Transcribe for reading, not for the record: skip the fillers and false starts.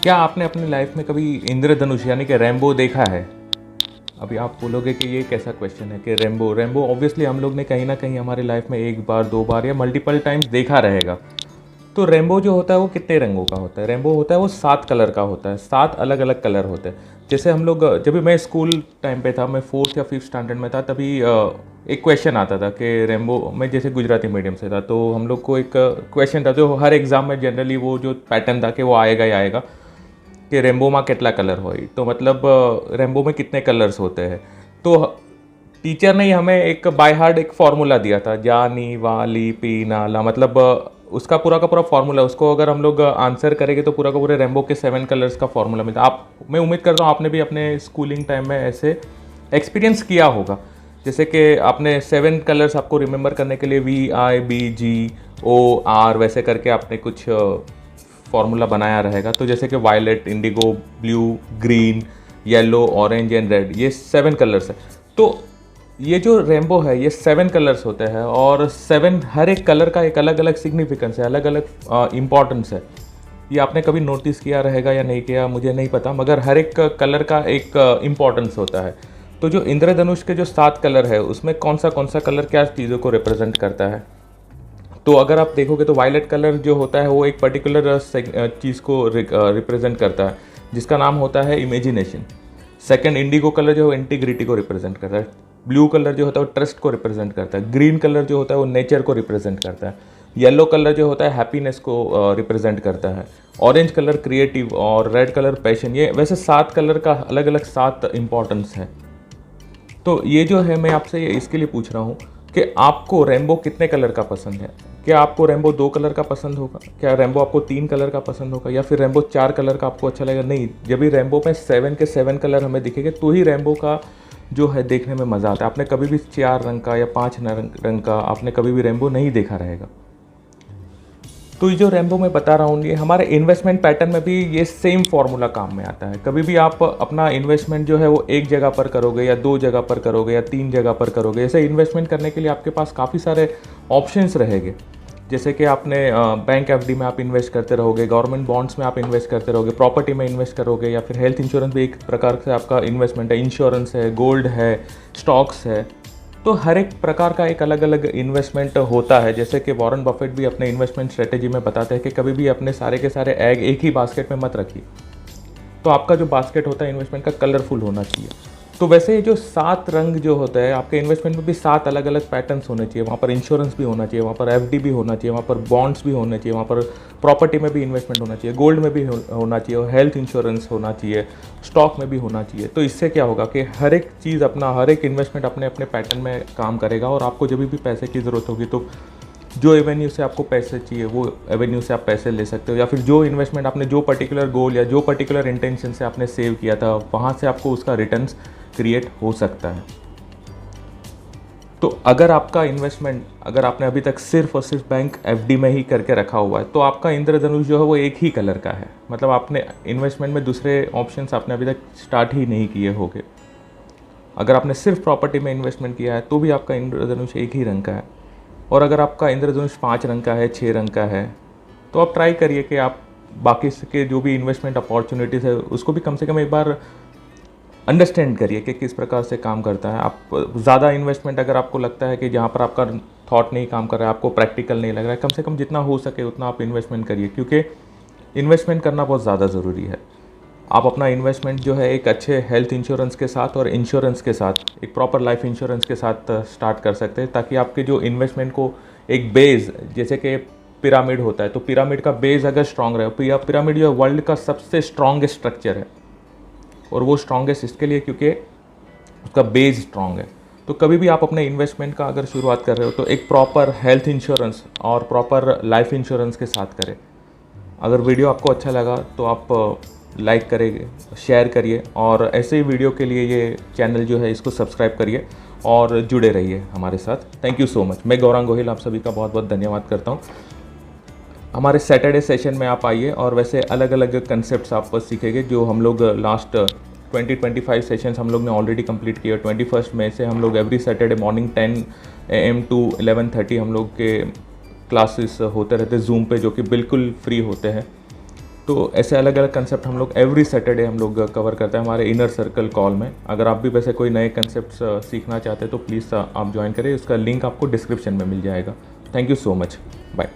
क्या आपने अपनी लाइफ में कभी इंद्रधनुष यानी कि रैम्बो देखा है? अभी आप बोलोगे कि ये कैसा क्वेश्चन है कि रैम्बो रैम्बो ऑब्वियसली हम लोग ने कहीं ना कहीं हमारी लाइफ में एक बार दो बार या मल्टीपल टाइम्स देखा रहेगा। तो रेनबो जो होता है वो कितने रंगों का होता है? रेनबो होता है वो 7 कलर का होता है, 7 अलग अलग कलर होते हैं। जैसे हम लोग जब भी मैं स्कूल टाइम पे था, मैं 4th या 5th स्टैंडर्ड में था, तभी एक क्वेश्चन आता था कि रेनबो में, जैसे गुजराती मीडियम से था तो हम लोग को एक क्वेश्चन था जो हर एग्ज़ाम में जनरली वो जो पैटर्न था कि वो आएगा ही आएगा कि रेनबो में कितना कलर हो, तो मतलब रेनबो में कितने कलर्स होते हैं। तो टीचर ने ही हमें एक बाय हार्ट एक फार्मूला दिया था, जानी वाली पी नाला, मतलब उसका पूरा का पूरा फार्मूला, उसको अगर हम लोग आंसर करेंगे तो पूरा का पूरे रेनबो के 7 कलर्स का फार्मूला मिलता है। आप, मैं उम्मीद करता हूँ आपने भी अपने स्कूलिंग टाइम में ऐसे एक्सपीरियंस किया होगा। जैसे कि आपने 7 कलर्स आपको रिमेंबर करने के लिए VIBGOR वैसे करके आपने कुछ फार्मूला बनाया रहेगा। तो जैसे कि violet, indigo, blue, green, yellow, orange and red, ये 7 कलर्स है। तो ये जो रेनबो है ये 7 कलर्स होते हैं और 7 हर एक कलर का एक अलग अलग सिग्निफिकेंस है, अलग अलग इम्पॉर्टेंस है। ये आपने कभी नोटिस किया रहेगा या नहीं किया मुझे नहीं पता, मगर हर एक कलर का एक इम्पॉर्टेंस होता है। तो जो इंद्रधनुष के जो 7 कलर है उसमें कौन सा कलर क्या चीज़ों को रिप्रेजेंट करता है? तो अगर आप देखोगे तो वायलेट कलर जो होता है वो एक पर्टिकुलर चीज़ को रिप्रेजेंट करता है जिसका नाम होता है इमेजिनेशन। सेकंड, इंडिगो कलर जो है इंटीग्रिटी को रिप्रेजेंट करता है। ब्लू कलर जो होता है वो ट्रस्ट को रिप्रेजेंट करता है। ग्रीन कलर जो होता है वो नेचर को रिप्रेजेंट करता है। येलो कलर जो होता है हैप्पीनेस को रिप्रेजेंट करता है। ऑरेंज कलर क्रिएटिव और रेड कलर पैशन। ये वैसे 7 कलर का अलग अलग 7 इंपॉर्टेंस है। तो ये जो है मैं आपसे इसके लिए पूछ रहा हूँ कि आपको रेनबो कितने कलर का पसंद है? क्या आपको रेनबो 2 कलर का पसंद होगा? क्या रेनबो आपको 3 कलर का पसंद होगा? या फिर रेनबो 4 कलर का आपको अच्छा लगेगा? नहीं, जब भी रेनबो में 7 के 7 कलर हमें दिखेंगे तो ही रेनबो का जो है देखने में मज़ा आता है। आपने कभी भी 4 रंग का या 5 रंग का आपने कभी भी रेनबो नहीं देखा रहेगा। तो ये जो रेनबो मैं बता रहा हूँ ये हमारे इन्वेस्टमेंट पैटर्न में भी ये सेम फार्मूला काम में आता है। कभी भी आप अपना इन्वेस्टमेंट जो है वो एक जगह पर करोगे या 2 जगह पर करोगे या 3 जगह पर करोगे, ऐसे इन्वेस्टमेंट करने के लिए आपके पास काफ़ी सारे ऑप्शंस रहेंगे। जैसे कि आपने बैंक एफडी में आप इन्वेस्ट करते रहोगे, गवर्नमेंट बॉन्ड्स में आप इन्वेस्ट करते रहोगे, प्रॉपर्टी में इन्वेस्ट करोगे, या फिर हेल्थ इंश्योरेंस भी एक प्रकार से आपका इन्वेस्टमेंट है, इंश्योरेंस है, गोल्ड है, स्टॉक्स है। तो हर एक प्रकार का एक अलग अलग इन्वेस्टमेंट होता है। जैसे कि वॉरेन बफेट भी अपने इन्वेस्टमेंट स्ट्रेटेजी में बताते हैं कि कभी भी अपने सारे के सारे एग एक ही बास्केट में मत रखिए। तो आपका जो बास्केट होता है इन्वेस्टमेंट का कलरफुल होना चाहिए। तो वैसे ये जो 7 रंग जो होता है आपके इन्वेस्टमेंट में भी 7 अलग अलग पैटर्न्स होने चाहिए। वहाँ पर इंश्योरेंस भी होना चाहिए, वहाँ पर एफडी भी होना चाहिए, वहाँ पर बॉन्ड्स भी होने चाहिए, वहाँ पर प्रॉपर्टी में भी इन्वेस्टमेंट होना चाहिए, गोल्ड में भी होना चाहिए, हेल्थ इंश्योरेंस होना चाहिए, स्टॉक में भी होना चाहिए। तो इससे क्या होगा कि हर एक चीज़ अपना, हर एक इन्वेस्टमेंट अपने अपने पैटर्न में काम करेगा और आपको जब भी पैसे की ज़रूरत होगी तो जो एवेन्यू से आपको पैसे चाहिए वो एवेन्यू से आप पैसे ले सकते हो, या फिर जो इन्वेस्टमेंट आपने जो पर्टिकुलर गोल या जो पर्टिकुलर इंटेंशन से आपने सेव किया था वहाँ से आपको उसका रिटर्न्स क्रिएट हो सकता है। तो अगर आपका इन्वेस्टमेंट, अगर आपने अभी तक सिर्फ और सिर्फ बैंक एफडी में ही करके रखा हुआ है तो आपका इंद्रधनुष जो है वो एक ही कलर का है। मतलब आपने इन्वेस्टमेंट में दूसरे ऑप्शंस आपने अभी तक स्टार्ट ही नहीं किए होंगे। अगर आपने सिर्फ प्रॉपर्टी में इन्वेस्टमेंट किया है तो भी आपका इंद्रधनुष एक ही रंग का है। और अगर आपका इंद्रधनुष 5 रंग का है, 6 रंग का है, तो आप ट्राई करिए कि आप बाकी के जो भी इन्वेस्टमेंट अपॉर्चुनिटीज़ है उसको भी कम से कम एक बार अंडरस्टैंड करिए कि किस प्रकार से काम करता है। आप ज़्यादा इन्वेस्टमेंट अगर आपको लगता है कि जहाँ पर आपका थॉट नहीं काम कर रहा है, आपको प्रैक्टिकल नहीं लग रहा है, कम से कम जितना हो सके उतना आप इन्वेस्टमेंट करिए, क्योंकि इन्वेस्टमेंट करना बहुत ज़्यादा ज़रूरी है। आप अपना इन्वेस्टमेंट जो है एक अच्छे हेल्थ इंश्योरेंस के साथ और इंश्योरेंस के साथ, एक प्रॉपर लाइफ इंश्योरेंस के साथ स्टार्ट कर सकते हैं, ताकि आपके जो इन्वेस्टमेंट को एक बेस, जैसे कि पिरामिड होता है तो पिरामिड का बेस अगर स्ट्रांग रहे, पिरामिड जो है वर्ल्ड का सबसे स्ट्रांगेस्ट स्ट्रक्चर है और वो स्ट्रांगेस्ट इसके लिए क्योंकि उसका बेस स्ट्रांग है। तो कभी भी आप अपने इन्वेस्टमेंट का अगर शुरुआत कर रहे हो तो एक प्रॉपर हेल्थ इंश्योरेंस और प्रॉपर लाइफ इंश्योरेंस के साथ करें। अगर वीडियो आपको अच्छा लगा तो आप लाइक करेंगे, शेयर करिए, और ऐसे ही वीडियो के लिए ये चैनल जो है इसको सब्सक्राइब करिए और जुड़े रहिए हमारे साथ। Thank you so much. मैं गौरांग गोहिल आप सभी का बहुत बहुत धन्यवाद करता हूँ। हमारे सैटरडे सेशन में आप आइए और वैसे अलग अलग कंसेप्ट्स आप सीखेंगे जो हम लोग लास्ट 20-25 सेशंस हम लोग ने ऑलरेडी कंप्लीट किया। 21 मई से हम लोग every Saturday morning 10 AM to 11:30 हम लोग के क्लासेस होते रहते जूम पे, जो कि बिल्कुल फ्री होते हैं। तो ऐसे अलग अलग कंसेप्ट हम लोग एवरी सैटरडे हम लोग कवर करते हैं हमारे इनर सर्कल कॉल में। अगर आप भी वैसे कोई नए कंसेप्ट सीखना चाहते हैं तो प्लीज़ आप ज्वाइन करें, उसका लिंक आपको डिस्क्रिप्शन में मिल जाएगा। Thank you so much, bye.